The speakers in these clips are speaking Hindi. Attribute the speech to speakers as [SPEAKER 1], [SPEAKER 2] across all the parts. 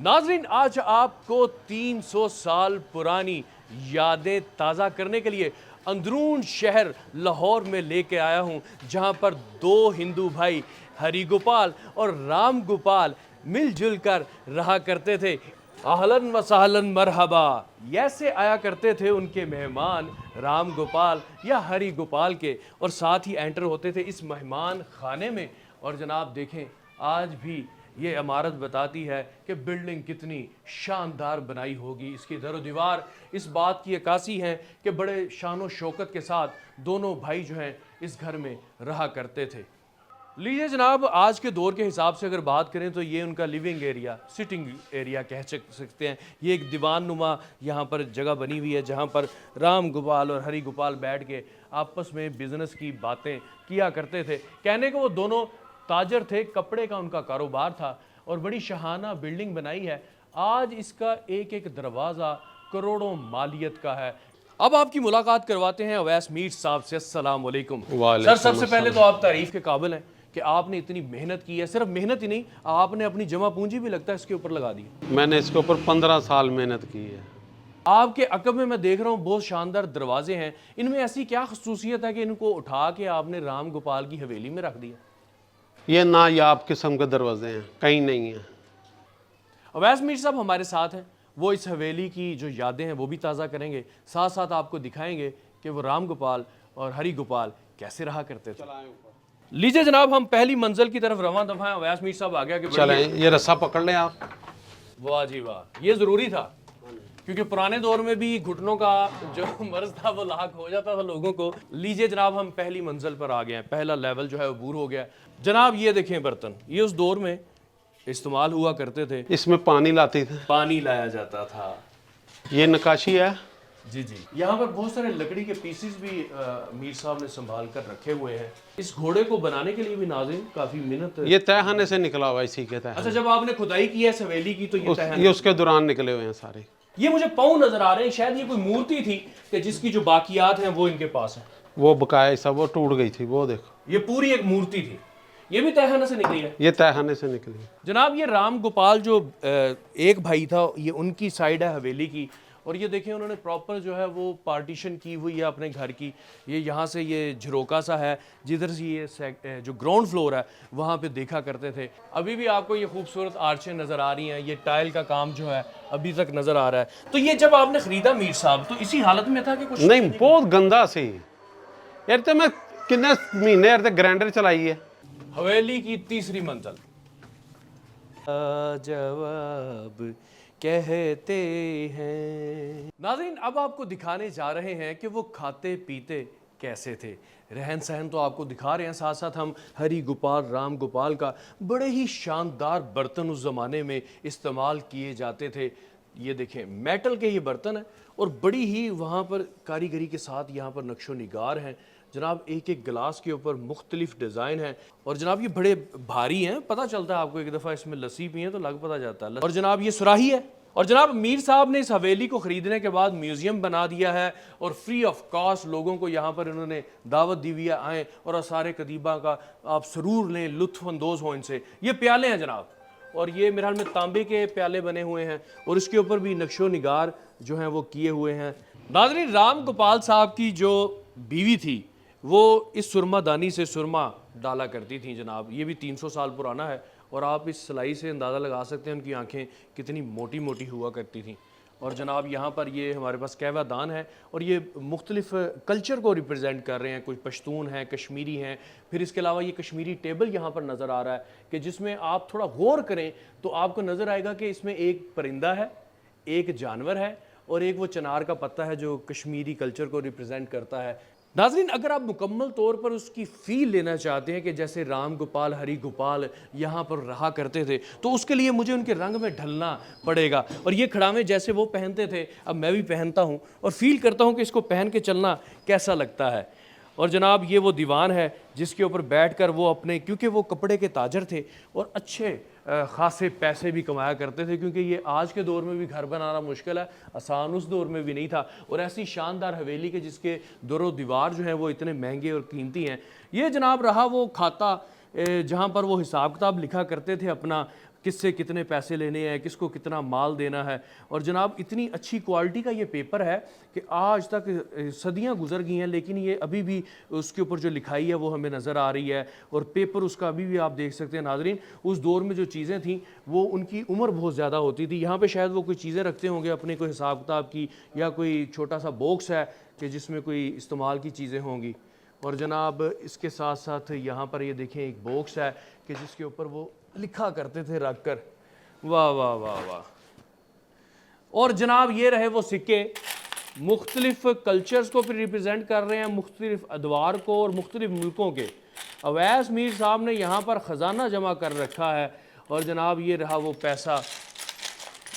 [SPEAKER 1] नाजरीन, आज आपको 300 साल पुरानी यादें ताज़ा करने के लिए अंदरून शहर लाहौर में लेके आया हूं, जहां पर दो हिंदू भाई हरि गोपाल और राम गोपाल मिलजुल कर रहा करते थे। आहलन व सहलन मरहबा ऐसे आया करते थे उनके मेहमान राम गोपाल या हरि गोपाल के, और साथ ही एंटर होते थे इस मेहमान खाने में। और जनाब देखें, आज भी ये इमारत बताती है कि बिल्डिंग कितनी शानदार बनाई होगी। इसकी दरो दीवार इस बात की अक्कासी हैं कि बड़े शान व शौकत के साथ दोनों भाई जो हैं इस घर में रहा करते थे। लीजिए जनाब, आज के दौर के हिसाब से अगर बात करें तो ये उनका लिविंग एरिया, सिटिंग एरिया कह सकते हैं। ये एक दीवान नुमा यहाँ पर जगह बनी हुई है, जहाँ पर राम गोपाल और हरि गोपाल बैठ के आपस में बिजनेस की बातें किया करते थे। कहने को वो दोनों ताजर थे, कपड़े का उनका कारोबार था और बड़ी शाहाना बिल्डिंग बनाई है। आज इसका एक एक दरवाज़ा करोड़ों मालियत का है। अब आपकी मुलाकात करवाते हैं अवैस मीर साहब से। अस्सलाम वालेकुम सर। सबसे पहले तो आप तारीफ के काबिल हैं कि आपने इतनी मेहनत की है। सिर्फ मेहनत ही नहीं, आपने अपनी जमा पूंजी भी लगता है इसके ऊपर लगा दी।
[SPEAKER 2] मैंने इसके ऊपर 15 साल मेहनत की है।
[SPEAKER 1] आपके अकब में मैं देख रहा हूँ बहुत शानदार दरवाजे हैं। इनमें ऐसी क्या खसूसियत है कि इनको उठा के आपने राम गोपाल की हवेली में रख दिया?
[SPEAKER 2] ये नायाब किस्म के दरवाजे हैं, कहीं नहीं है।
[SPEAKER 1] अवैस मीर साहब हमारे साथ हैं, वो इस हवेली की जो यादें हैं वो भी ताज़ा करेंगे, साथ साथ आपको दिखाएंगे कि वो राम गोपाल और हरि गोपाल कैसे रहा करते थे। लीजिए जनाब, हम पहली मंजिल की तरफ रवां दफा हैं। अवैस मीर साहब आगे
[SPEAKER 2] चलें, ये रस्सा पकड़ लें आप।
[SPEAKER 1] वाह जी वाह, ये ज़रूरी था क्योंकि पुराने दौर में भी घुटनों का जो मर्ज था वो लाक हो जाता था लोगों को। लीजिए जनाब, हम पहली मंजिल पर आ गए हैं, पहला लेवल जो है वो अबूर हो गया। जनाब ये देखें बर्तन, ये उस दौर में इस्तेमाल हुआ करते थे।
[SPEAKER 2] इसमें पानी लाते थे,
[SPEAKER 1] पानी लाया जाता था।
[SPEAKER 2] ये नक्काशी है
[SPEAKER 1] जी जी, यहाँ पर बहुत सारे लकड़ी के पीसेस भी मीर साहब ने संभाल कर रखे हुए हैं। इस घोड़े को बनाने के लिए भी नाज़रीन काफी मेहनत।
[SPEAKER 2] ये तहखाने से निकला हुआ, इसी के तहखाने।
[SPEAKER 1] अच्छा, जब आपने खुदाई की है हवेली की तो
[SPEAKER 2] ये उसके दौरान निकले हुए हैं सारे।
[SPEAKER 1] ये मुझे पाँव नजर आ रहे हैं, शायद ये कोई मूर्ति थी कि जिसकी जो बाकियात हैं वो इनके पास है।
[SPEAKER 2] वो बकाया सब वो टूट गई थी, वो देखो।
[SPEAKER 1] ये पूरी एक मूर्ति थी, ये भी तहखाने से निकली है।
[SPEAKER 2] ये तहखाने से निकली
[SPEAKER 1] जनाब। ये राम गोपाल जो एक भाई था, ये उनकी साइड है हवेली की, और ये देखें उन्होंने प्रॉपर जो है वो पार्टीशन की हुई है अपने घर की। ये यहाँ से ये झरोका सा है, जिधर से ये जो ग्राउंड फ्लोर है वहाँ पे देखा करते थे। अभी भी आपको ये खूबसूरत आर्चें नज़र आ रही हैं, ये टाइल का काम जो है अभी तक नज़र आ रहा है। तो ये जब आपने ख़रीदा मीर साहब तो इसी हालत में था कि कुछ
[SPEAKER 2] नहीं? बहुत गंदा सी यार। तो मैं कितने महीने यार ग्राइंडर चलाई है।
[SPEAKER 1] हवेली की तीसरी मंजिल। जवाब कहते हैं। नाज़रीन, अब आपको दिखाने जा रहे हैं कि वो खाते पीते कैसे थे। रहन सहन तो आपको दिखा रहे हैं, साथ साथ हम हरि गोपाल राम गोपाल का बड़े ही शानदार बर्तन उस ज़माने में इस्तेमाल किए जाते थे। ये देखें, मेटल के ये बर्तन हैं और बड़ी ही वहाँ पर कारीगरी के साथ यहाँ पर नक्शो निगार हैं। जनाब एक एक गिलास के ऊपर मुख्तलिफ डिज़ाइन है, और जनाब ये बड़े भारी हैं। पता चलता है आपको, एक दफ़ा इसमें लस्सी पिए तो लग पता जाता है। और जनाब ये सुराही है। और जनाब मीर साहब ने इस हवेली को ख़रीदने के बाद म्यूज़ियम बना दिया है, और फ्री ऑफ कॉस्ट लोगों को यहाँ पर इन्होंने दावत दी हुई है, आएँ और आसार कदीबा का आप सरूर लें, लुत्फ़अंदोज़ हो इनसे। ये प्याले हैं जनाब, और ये मेरे ख्याल में तांबे के प्याले बने हुए हैं, और इसके ऊपर भी नक्शो निगार जो हैं वो किए हुए हैं। नाज़रीन, राम गोपाल साहब की जो बीवी थी वो इस सुरमादानी से सुरमा डाला करती थी जनाब। ये भी 300 साल पुराना है, और आप इस सिलाई से अंदाज़ा लगा सकते हैं उनकी आंखें कितनी मोटी मोटी हुआ करती थीं। और जनाब यहाँ पर ये हमारे पास कहवा दान है, और ये मुख्तलिफ कल्चर को रिप्रेजेंट कर रहे हैं। कुछ पश्तून हैं, कश्मीरी हैं, फिर इसके अलावा ये कश्मीरी टेबल यहाँ पर नज़र आ रहा है कि जिसमें आप थोड़ा गौर करें तो आपको नज़र आएगा कि इसमें एक परिंदा है, एक जानवर है, और एक वो चनार का पत्ता है जो कश्मीरी कल्चर को रिप्रेजेंट करता है। नाज़रीन, अगर आप मुकम्मल तौर पर उसकी फ़ील लेना चाहते हैं कि जैसे राम गोपाल हरि गोपाल यहाँ पर रहा करते थे, तो उसके लिए मुझे उनके रंग में ढलना पड़ेगा। और ये खड़ामे जैसे वो पहनते थे अब मैं भी पहनता हूँ, और फील करता हूँ कि इसको पहन के चलना कैसा लगता है। और जनाब ये वो दीवान है जिसके ऊपर बैठकर वो अपने, क्योंकि वो कपड़े के ताजर थे और अच्छे खासे पैसे भी कमाया करते थे, क्योंकि ये आज के दौर में भी घर बनाना मुश्किल है, आसान उस दौर में भी नहीं था। और ऐसी शानदार हवेली के जिसके दरो दीवार जो हैं वो इतने महंगे और कीमती हैं। ये जनाब रहा वो खाता जहाँ पर वो हिसाब किताब लिखा करते थे अपना, किससे कितने पैसे लेने हैं, किसको कितना माल देना है। और जनाब इतनी अच्छी क्वालिटी का ये पेपर है कि आज तक सदियां गुजर गई हैं, लेकिन ये अभी भी उसके ऊपर जो लिखाई है वो हमें नज़र आ रही है। और पेपर उसका अभी भी आप देख सकते हैं नाजरीन, उस दौर में जो चीज़ें थीं वो उनकी उम्र बहुत ज़्यादा होती थी। यहाँ पे शायद वो कोई चीज़ें रखते होंगे अपने कोई हिसाब किताब की, या कोई छोटा सा बॉक्स है कि जिसमें कोई इस्तेमाल की चीज़ें होंगी। और जनाब इसके साथ साथ यहाँ पर ये देखें एक बॉक्स है कि जिसके ऊपर वो लिखा करते थे रख कर। वाह वाह वाह वाह। और जनाब ये रहे वो सिक्के, मुख्तलिफ कल्चर्स को फिर रिप्रेजेंट कर रहे हैं, मुख्तलिफ अदवार को और मुख्तलिफ मुल्कों के। अवैस मीर साहब ने यहाँ पर ख़जाना जमा कर रखा है। और जनाब ये रहा वो पैसा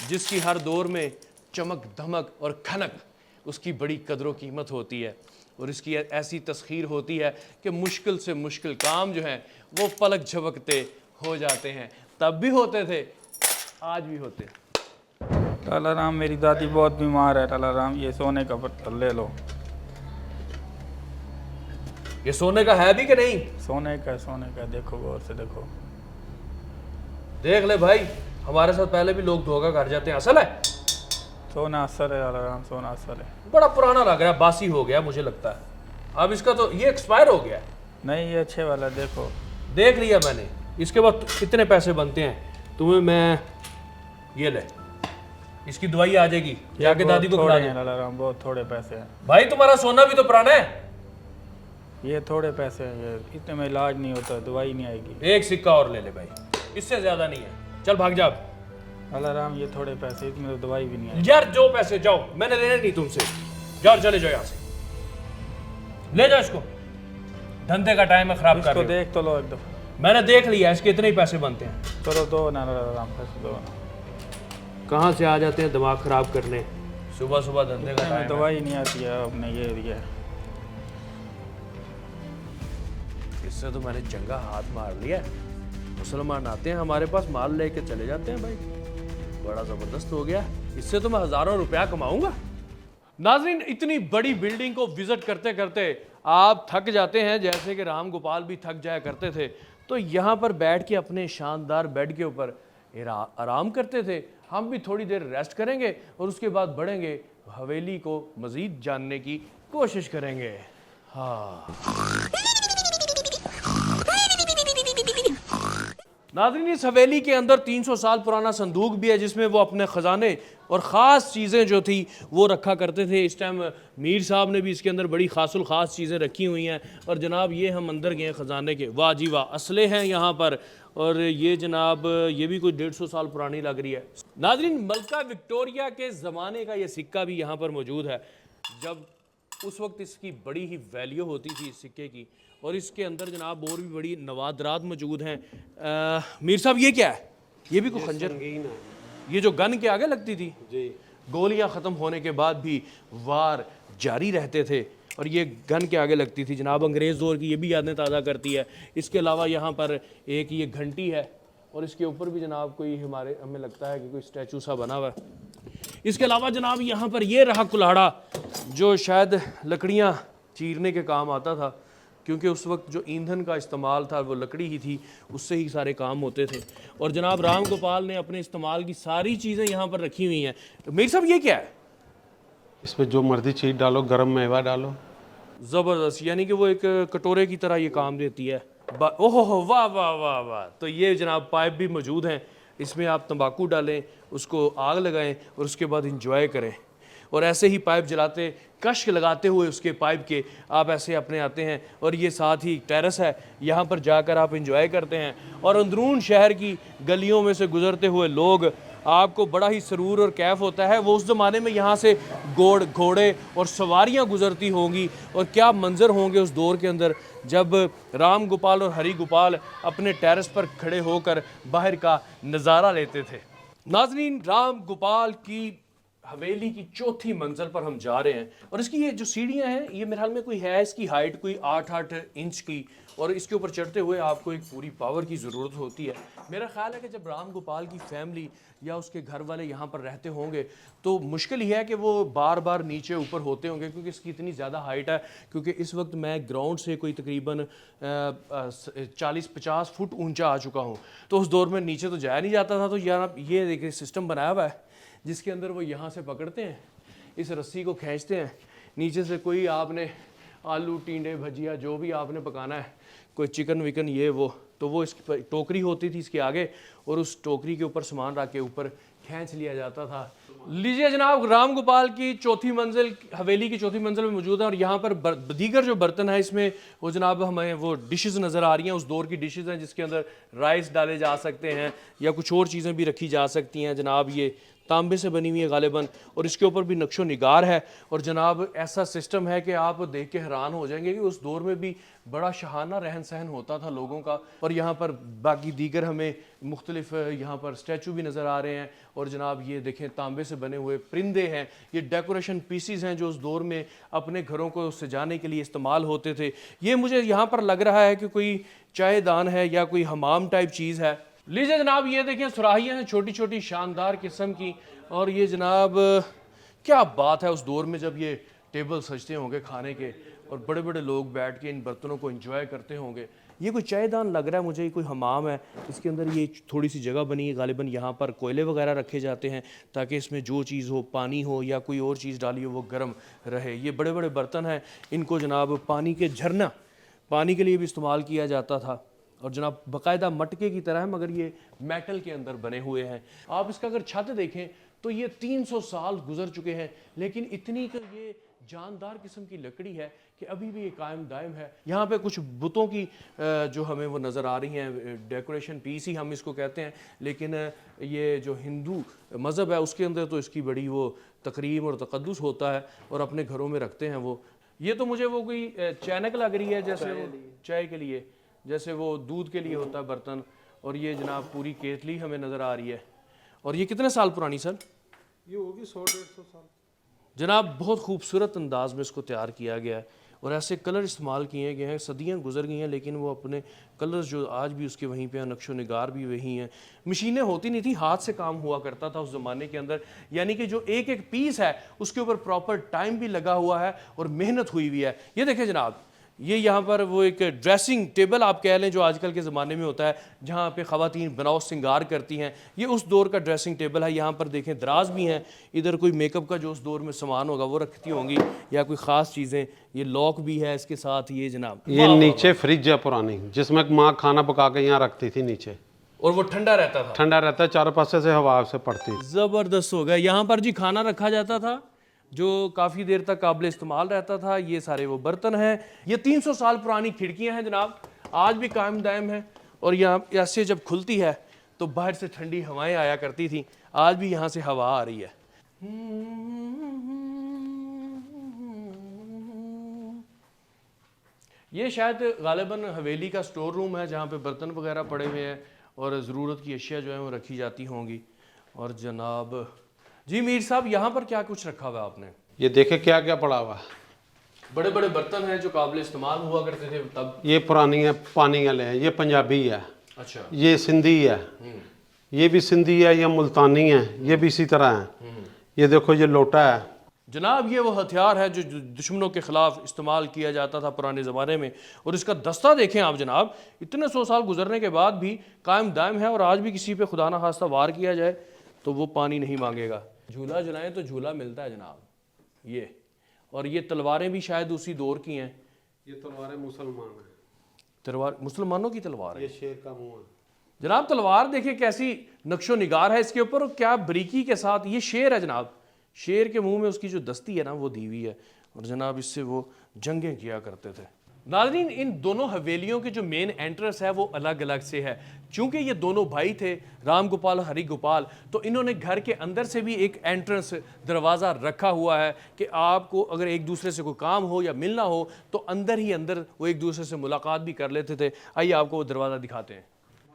[SPEAKER 1] जिसकी हर दौर में चमक धमक और खनक उसकी बड़ी कदर व कीमत होती है। और इसकी ऐसी तस्खीर होती है कि मुश्किल से मुश्किल काम जो हैं वो पलक झपकते हो जाते हैं। तब भी होते थे, आज भी होते हैं।
[SPEAKER 3] लाला राम, मेरी दादी बहुत बीमार है। लाला राम, ये सोने का पत्थर ले लो।
[SPEAKER 1] ये सोने का है भी कि नहीं?
[SPEAKER 3] सोने का देखो, गौर से देखो।
[SPEAKER 1] देख ले भाई, हमारे साथ पहले भी लोग धोखा कर जाते हैं। असल है
[SPEAKER 3] सोना असर है लाला राम, सोना असर है।
[SPEAKER 1] बड़ा पुराना लग रहा है, बासी हो गया मुझे लगता है। अब इसका तो ये एक्सपायर हो गया है।
[SPEAKER 3] नहीं, ये अच्छे वाला देखो।
[SPEAKER 1] देख लिया मैंने। इसके बाद कितने पैसे बनते हैं तुम्हें? मैं ये ले, इसकी दवाई आ जाएगी, जाके दादी को खिला
[SPEAKER 3] थोड़े
[SPEAKER 1] दे।
[SPEAKER 3] हैं लाला राम, बहुत थोड़े पैसे हैं।
[SPEAKER 1] भाई तुम्हारा सोना भी तो पुराना है।
[SPEAKER 3] ये थोड़े पैसे हैं, ये इतने में इलाज नहीं होता, दवाई नहीं आएगी।
[SPEAKER 1] एक सिक्का और ले ले भाई, इससे ज्यादा नहीं है। चल भाग जा।
[SPEAKER 3] लाला राम, ये थोड़े पैसे, इसमें तो दवाई भी नहीं आएगी।
[SPEAKER 1] यार जो पैसे, जाओ, मैंने लेने नहीं तुमसे। जाओ, चले जाओ यहाँ से, ले जाओ इसको। धंधे का टाइम है, खराब कर
[SPEAKER 3] इसको
[SPEAKER 1] रहे हो।
[SPEAKER 3] देख तो लो एक दफा।
[SPEAKER 1] मैंने देख लिया, इसके इतने ही पैसे बनते हैं।
[SPEAKER 3] चलो दो ना लाला राम, पैसे दो ना।
[SPEAKER 1] कहाँ से आ जाते हैं दिमाग खराब करने, सुबह सुबह धंधे का
[SPEAKER 3] इतने में
[SPEAKER 1] टाइम है।
[SPEAKER 3] दवाई नहीं आती है, आपने ये दिया।
[SPEAKER 1] इससे तो मैंने चंगा हाथ मार लिया। मुसलमान आते हैं हमारे पास, माल लेके चले जाते हैं भाई, बड़ा ज़बरदस्त हो गया। इससे तो मैं हज़ारों रुपया कमाऊंगा। नाज़रीन, इतनी बड़ी बिल्डिंग को विज़िट करते करते आप थक जाते हैं, जैसे कि राम गोपाल भी थक जाया करते थे। तो यहाँ पर बैठ के अपने शानदार बेड के ऊपर आराम करते थे। हम भी थोड़ी देर रेस्ट करेंगे और उसके बाद बढ़ेंगे हवेली को मज़ीद जानने की कोशिश करेंगे। हाँ नाज़रीन, इस हवेली के अंदर 300 साल पुराना संदूक भी है जिसमें वो अपने ख़जाने और ख़ास चीज़ें जो थी वो रखा करते थे। इस टाइम मीर साहब ने भी इसके अंदर बड़ी ख़ासुल ख़ास चीज़ें रखी हुई हैं। और जनाब ये हम अंदर गए ख़जाने के, वाह जी वाह, असले हैं यहाँ पर। और ये जनाब ये भी कोई 150 साल पुरानी लग रही है। नाज़रीन, मलका विक्टोरिया के ज़माने का ये सिक्का भी यहाँ पर मौजूद है, जब उस वक्त इसकी बड़ी ही वैल्यू होती थी इस सिक्के की। और इसके अंदर जनाब और भी बड़ी नवादरात मौजूद हैं। मीर साहब ये क्या है? ये भी कोई खंजर? ये जो गन के आगे लगती थी जी, गोलियां ख़त्म होने के बाद भी वार जारी रहते थे और ये गन के आगे लगती थी जनाब। अंग्रेज़ दौर की ये भी यादें ताज़ा करती है। इसके अलावा यहाँ पर एक ये घंटी है और इसके ऊपर भी जनाब कोई हमें लगता है कि कोई स्टैचू सा बना हुआ है। इसके अलावा जनाब यहाँ पर ये रहा कुल्हाड़ा, जो शायद लकड़ियाँ चीरने के काम आता था, क्योंकि उस वक्त जो ईंधन का इस्तेमाल था वो लकड़ी ही थी, उससे ही सारे काम होते थे। और जनाब राम गोपाल ने अपने इस्तेमाल की सारी चीज़ें यहाँ पर रखी हुई हैं। मीर साहब ये क्या है?
[SPEAKER 2] इसमें जो मर्जी चीज़ डालो, गरम मेवा डालो।
[SPEAKER 1] ज़बरदस्त, यानी कि वो एक कटोरे की तरह ये काम देती है। ओहो वाह वाह वाह वाह। तो ये जनाब पाइप भी मौजूद हैं, इसमें आप तंबाकू डालें, उसको आग लगाएं और उसके बाद इंजॉय करें। और ऐसे ही पाइप जलाते, कश्क लगाते हुए उसके पाइप के आप ऐसे अपने आते हैं। और ये साथ ही टेरेस है, यहाँ पर जाकर आप इंजॉय करते हैं। और अंदरून शहर की गलियों में से गुजरते हुए लोग, आपको बड़ा ही सरूर और कैफ होता है। वो उस ज़माने में यहाँ से घोड़े और सवारियाँ गुजरती होंगी, और क्या मंजर होंगे उस दौर के अंदर जब राम गोपाल और हरी गोपाल अपने टेरेस पर खड़े होकर बाहर का नज़ारा लेते थे। नाज़रीन, राम गोपाल की हवेली की चौथी मंजिल पर हम जा रहे हैं और इसकी ये जो सीढ़ियाँ हैं ये मेरे ख्याल में कोई है, इसकी हाइट कोई 8-8 इंच की, और इसके ऊपर चढ़ते हुए आपको एक पूरी पावर की ज़रूरत होती है। मेरा ख्याल है कि जब राम गोपाल की फैमिली या उसके घर वाले यहाँ पर रहते होंगे तो मुश्किल ही है कि वो बार बार नीचे ऊपर होते होंगे, क्योंकि इसकी इतनी ज़्यादा हाइट है। क्योंकि इस वक्त मैं ग्राउंड से कोई तकरीबन 40-50 फुट ऊंचा आ चुका हूँ, तो उस दौर में नीचे तो जाया नहीं जाता था। तो यार ये देखिए सिस्टम बनाया हुआ है जिसके अंदर वो यहाँ से पकड़ते हैं, इस रस्सी को खींचते हैं, नीचे से कोई आपने आलू टींडे भजिया जो भी आपने पकाना है, कोई चिकन विकन ये वो, तो वो इसकी टोकरी होती थी इसके आगे और उस टोकरी के ऊपर सामान रख के ऊपर खींच लिया जाता था। लीजिए जनाब, राम गोपाल की चौथी मंजिल, हवेली की चौथी मंजिल में मौजूद है और यहाँ पर दीगर जो बर्तन है इसमें वो जनाब हमें वो डिशेस नज़र आ रही हैं, उस दौर की डिशेस हैं जिसके अंदर राइस डाले जा सकते हैं या कुछ और चीज़ें भी रखी जा सकती हैं। जनाब ये तांबे से बनी हुई है गालिबन और इसके ऊपर भी नक्शो निगार है और जनाब ऐसा सिस्टम है कि आप देख के हैरान हो जाएंगे कि उस दौर में भी बड़ा शहाना रहन सहन होता था लोगों का। और यहाँ पर बाकी दीगर हमें मुख्तलिफ यहाँ पर स्टैचू भी नज़र आ रहे हैं और जनाब ये देखें तांबे से बने हुए परिंदे हैं, ये डेकोरेशन पीसीज हैं जो उस दौर में अपने घरों को सजाने के लिए इस्तेमाल होते थे। ये मुझे यहाँ पर लग रहा है कि कोई चायदान है या कोई हमाम टाइप चीज़ है। लीजिए जनाब, ये देखें सुराहियाँ हैं छोटी छोटी शानदार किस्म की, और ये जनाब क्या बात है उस दौर में जब ये टेबल सजते होंगे खाने के और बड़े बड़े लोग बैठ के इन बर्तनों को एंजॉय करते होंगे। ये कोई चायदान लग रहा है मुझे, कोई हमाम है, इसके अंदर ये थोड़ी सी जगह बनी है, गालिबन यहाँ पर कोयले वगैरह रखे जाते हैं ताकि इसमें जो चीज़ हो, पानी हो या कोई और चीज़ डाली हो वो गर्म रहे। ये बड़े बड़े बर्तन हैं, इनको जनाब पानी के झरना, पानी के लिए भी इस्तेमाल किया जाता था और जनाब बाकायदा मटके की तरह है मगर ये मेटल के अंदर बने हुए हैं। आप इसका अगर छत देखें तो ये 300 साल गुजर चुके हैं लेकिन इतनी ये जानदार किस्म की लकड़ी है कि अभी भी ये कायम दायम है। यहाँ पे कुछ बुतों की जो हमें वो नज़र आ रही हैं, डेकोरेशन पीस ही हम इसको कहते हैं, लेकिन ये जो हिंदू मज़हब है उसके अंदर तो इसकी बड़ी वो तकरीम और तक़द्दुस होता है और अपने घरों में रखते हैं वो। ये तो मुझे वो कोई चैनक लग रही है जैसे वो चाय के लिए, जैसे वो दूध के लिए होता है बर्तन। और ये जनाब पूरी केतली हमें नज़र आ रही है। और ये कितने साल पुरानी सर?
[SPEAKER 2] ये होगी 100-150 साल
[SPEAKER 1] जनाब। बहुत खूबसूरत अंदाज में इसको तैयार किया गया है और ऐसे कलर इस्तेमाल किए गए हैं। सदियां गुजर गई हैं लेकिन वो अपने कलर्स जो आज भी उसके वहीं पे हैं, नक्शो निगार भी वही हैं। मशीनें होती नहीं थी, हाथ से काम हुआ करता था उस ज़माने के अंदर, यानी कि जो एक एक पीस है उसके ऊपर प्रॉपर टाइम भी लगा हुआ है और मेहनत हुई हुई है। ये देखें जनाब, ये यहाँ पर वो एक ड्रेसिंग टेबल आप कह लें जो आजकल के ज़माने में होता है जहाँ पे ख़वातीन बनाओ सिंगार करती हैं, ये उस दौर का ड्रेसिंग टेबल है। यहाँ पर देखें दराज भी हैं, इधर कोई मेकअप का जो उस दौर में सामान होगा वो रखती होंगी या कोई ख़ास चीज़ें। ये लॉक भी है इसके साथ। ये जनाब
[SPEAKER 2] ये नीचे फ्रिज है पुरानी जिसमें माँ खाना पका के यहाँ रखती थी नीचे,
[SPEAKER 1] और वो ठंडा रहता था।
[SPEAKER 2] ठंडा रहता है, चारों पासे से हवा से पड़ती।
[SPEAKER 1] ज़बरदस्त हो गया। यहाँ पर जी खाना रखा जाता था जो काफ़ी देर तक काबिल इस्तेमाल रहता था। ये सारे वो बर्तन हैं। ये 300 साल पुरानी खिड़कियां हैं जनाब, आज भी कायम दायम हैं। और यहाँ ऐसे जब खुलती है तो बाहर से ठंडी हवाएं आया करती थी, आज भी यहाँ से हवा आ रही है। ये शायद गालिबन हवेली का स्टोर रूम है जहाँ पे बर्तन वगैरह पड़े हुए हैं और ज़रूरत की अशिया जो है वो रखी जाती होंगी। और जनाब जी मीर साहब, यहाँ पर क्या कुछ रखा हुआ है आपने?
[SPEAKER 2] ये देखे क्या क्या पड़ा हुआ।
[SPEAKER 1] बड़े बड़े बर्तन हैं जो काबिल इस्तेमाल हुआ करते थे तब।
[SPEAKER 2] ये पुरानी है, पानी वाले हैं, ये पंजाबी है,
[SPEAKER 1] अच्छा,
[SPEAKER 2] ये सिंधी है, ये भी सिंधी है, ये मुल्तानी है, ये भी इसी तरह है। ये देखो ये लोटा है
[SPEAKER 1] जनाब, ये वो हथियार है जो दुश्मनों के खिलाफ इस्तेमाल किया जाता था पुराने ज़माने में। और इसका दस्ता देखें आप जनाब, इतने 100 साल गुजरने के बाद भी कायम दायम है और आज भी किसी पे खुदा ना खास्ता वार किया जाए तो वो पानी नहीं मांगेगा। झूला जलाएं तो झूला मिलता है जनाब। ये और ये तलवारें भी शायद उसी दौर की हैं।
[SPEAKER 2] ये तलवारें मुसलमान हैं,
[SPEAKER 1] तलवार मुसलमानों की तलवार है।
[SPEAKER 2] ये शेर का मुंह है
[SPEAKER 1] जनाब। तलवार देखिए कैसी नक्शो निगार है इसके ऊपर और क्या बारीकी के साथ। ये शेर है जनाब, शेर के मुंह में उसकी जो दस्ती है ना वो दी हुई है और जनाब इससे वो जंगें किया करते थे। नाज़रीन, इन दोनों हवेलियों के जो मेन एंट्रेंस है वो अलग अलग से है। चूंकि ये दोनों भाई थे राम गोपाल हरि गोपाल, तो इन्होंने घर के अंदर से भी एक एंट्रेंस दरवाज़ा रखा हुआ है कि आपको अगर एक दूसरे से कोई काम हो या मिलना हो तो अंदर ही अंदर वो एक दूसरे से मुलाकात भी कर लेते थे। आइए आपको वो दरवाज़ा दिखाते हैं।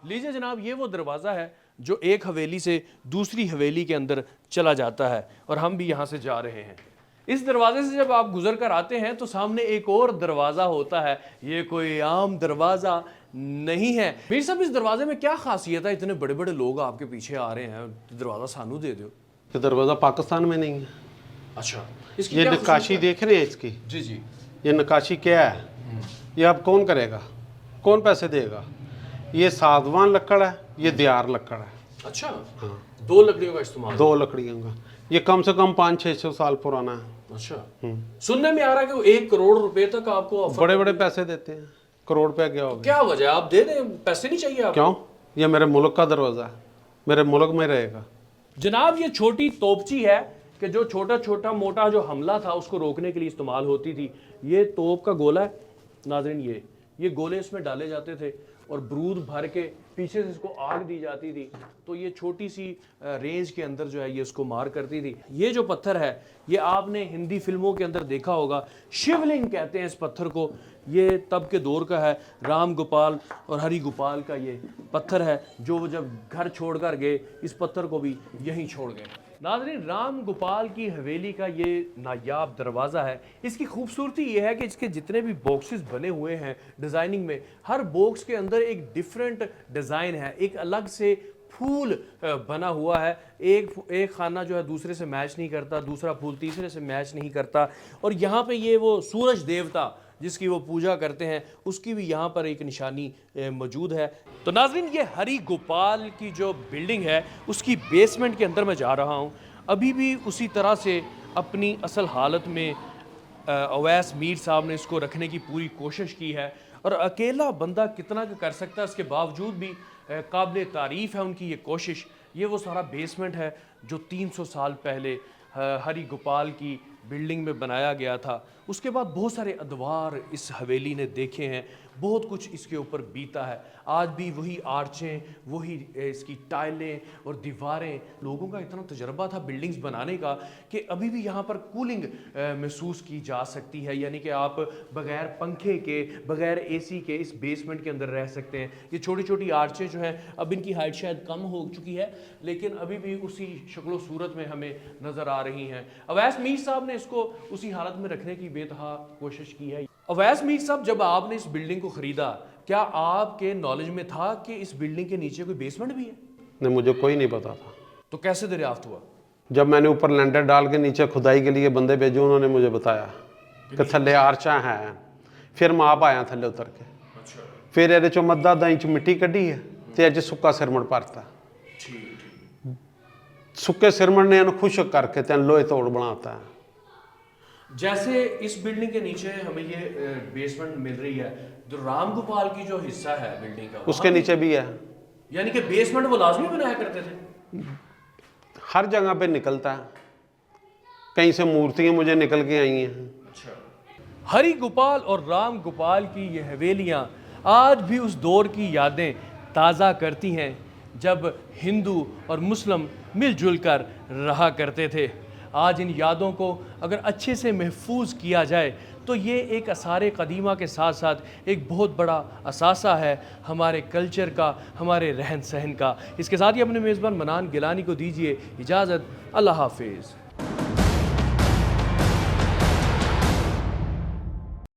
[SPEAKER 1] लीजिए जनाब, ये वो दरवाज़ा है जो एक हवेली से दूसरी हवेली के अंदर चला जाता है और हम भी यहाँ से जा रहे हैं। इस दरवाजे से जब आप गुजर कर आते हैं तो सामने एक और दरवाज़ा होता है। ये कोई आम दरवाज़ा नहीं है। मीर साहब, इस दरवाजे में क्या खासियत है? इतने बड़े बड़े लोग आपके पीछे आ रहे हैं, दरवाज़ा सानू दे दो।
[SPEAKER 2] ये दरवाज़ा पाकिस्तान में नहीं है।
[SPEAKER 1] अच्छा, इसकी
[SPEAKER 2] ये
[SPEAKER 1] क्या
[SPEAKER 2] नक्काशी देख रहे हैं इसकी,
[SPEAKER 1] जी जी,
[SPEAKER 2] ये नक्काशी क्या है? ये अब कौन करेगा, कौन पैसे देगा? ये सागवान लकड़ है, ये दियार लकड़ है।
[SPEAKER 1] अच्छा, हाँ, दो लकड़ियों का इस्तेमाल।
[SPEAKER 2] दो लकड़ियों का, ये कम से कम 500-600 साल पुराना है।
[SPEAKER 1] अच्छा, सुनने में आ रहा है कि वो 1 करोड़ रुपए तक आपको ऑफर।
[SPEAKER 2] बड़े बड़े पैसे देते हैं, करोड़ रुपया क्या होगा?
[SPEAKER 1] क्या वजह, आप दे दें, पैसे नहीं चाहिए आपको?
[SPEAKER 2] क्यों? ये मेरे मुल्क का दरवाज़ा है, मेरे मुल्क में रहेगा।
[SPEAKER 1] जनाब, ये छोटी तोपची है कि जो छोटा छोटा मोटा जो हमला था उसको रोकने के लिए इस्तेमाल होती थी। ये तोप का गोला है नाज़रीन, ये गोले इसमें डाले जाते थे और बारूद भर के पीछे से इसको आग दी जाती थी, तो ये छोटी सी रेंज के अंदर जो है ये उसको मार करती थी। ये जो पत्थर है ये आपने हिंदी फिल्मों के अंदर देखा होगा, शिवलिंग कहते हैं इस पत्थर को। ये तब के दौर का है, राम गोपाल और हरि गोपाल का ये पत्थर है, जो वो जब घर छोड़कर गए इस पत्थर को भी यहीं छोड़ गए। नाज़रीन, राम गोपाल की हवेली का ये नायाब दरवाज़ा है। इसकी खूबसूरती ये है कि इसके जितने भी बॉक्सेस बने हुए हैं डिज़ाइनिंग में, हर बॉक्स के अंदर एक डिफरेंट डिज़ाइन है, एक अलग से फूल बना हुआ है। एक खाना जो है दूसरे से मैच नहीं करता, दूसरा फूल तीसरे से मैच नहीं करता। और यहाँ पे ये वो सूरज देवता जिसकी वो पूजा करते हैं उसकी भी यहाँ पर एक निशानी मौजूद है। तो नाज़रीन, ये हरि गोपाल की जो बिल्डिंग है उसकी बेसमेंट के अंदर मैं जा रहा हूँ। अभी भी उसी तरह से अपनी असल हालत में अवैस मीर साहब ने इसको रखने की पूरी कोशिश की है और अकेला बंदा कितना कर सकता है, इसके बावजूद भी काबिल तारीफ़ है उनकी ये कोशिश। ये वो सारा बेसमेंट है जो 300 साल पहले हरि गोपाल की बिल्डिंग में बनाया गया था। उसके बाद बहुत सारे अदवार इस हवेली ने देखे हैं, बहुत कुछ इसके ऊपर बीता है। आज भी वही आर्चें, वही इसकी टाइलें और दीवारें। लोगों का इतना तजर्बा था बिल्डिंग्स बनाने का कि अभी भी यहाँ पर कूलिंग महसूस की जा सकती है, यानी कि आप बग़ैर पंखे के, बग़ैर एसी के इस बेसमेंट के अंदर रह सकते हैं। ये छोटी छोटी आर्चें जो हैं, अब इनकी हाइट शायद कम हो चुकी है लेकिन अभी भी उसी शक्ल सूरत में हमें नज़र आ रही हैं। अवैस मीर साहब ने इसको उसी हालत में रखने की बेतहा कोशिश की है। अवैस मीर साहब, जब आपने इस बिल्डिंग को ख़रीदा, क्या आपके नॉलेज में था कि इस बिल्डिंग के नीचे कोई बेसमेंट भी है?
[SPEAKER 2] नहीं, मुझे कोई नहीं पता था।
[SPEAKER 1] तो कैसे दरियाफ्त हुआ?
[SPEAKER 2] जब मैंने ऊपर लैंडर डाल के नीचे खुदाई के लिए बंदे भेजे, उन्होंने मुझे बताया कि थल्ले आर्चा है। फिर मैं आप आया थल्ले उतर के।
[SPEAKER 1] अच्छा,
[SPEAKER 2] फिर ये चो मद्दा दा इंच मिट्टी कढ़ी है तो अज सुक्का सिरमण भरता। सुक्के सिरमण ने इन्हें खुशक करके तेन लोहे तोड़ बनाता है।
[SPEAKER 1] जैसे इस बिल्डिंग के नीचे हमें ये बेसमेंट मिल रही है, तो राम गोपाल की जो हिस्सा है बिल्डिंग का
[SPEAKER 2] उसके नीचे भी है,
[SPEAKER 1] यानी कि बेसमेंट वो लाजमी बनाया करते थे।
[SPEAKER 2] हर जगह पे निकलता है। कहीं से मूर्तियां मुझे निकल के आई हैं।
[SPEAKER 1] अच्छा, हरि गोपाल और राम गोपाल की ये हवेलियां आज भी उस दौर की यादें ताज़ा करती हैं जब हिंदू और मुस्लिम मिलजुल कर रहा करते थे। आज इन यादों को अगर अच्छे से महफूज किया जाए तो ये एक आसार क़दीमा के साथ साथ एक बहुत बड़ा असासा है हमारे कल्चर का, हमारे रहन सहन का। इसके साथ ही अपने मेज़बान मनान गिलानी को दीजिए इजाज़त। अल्लाह हाफिज़।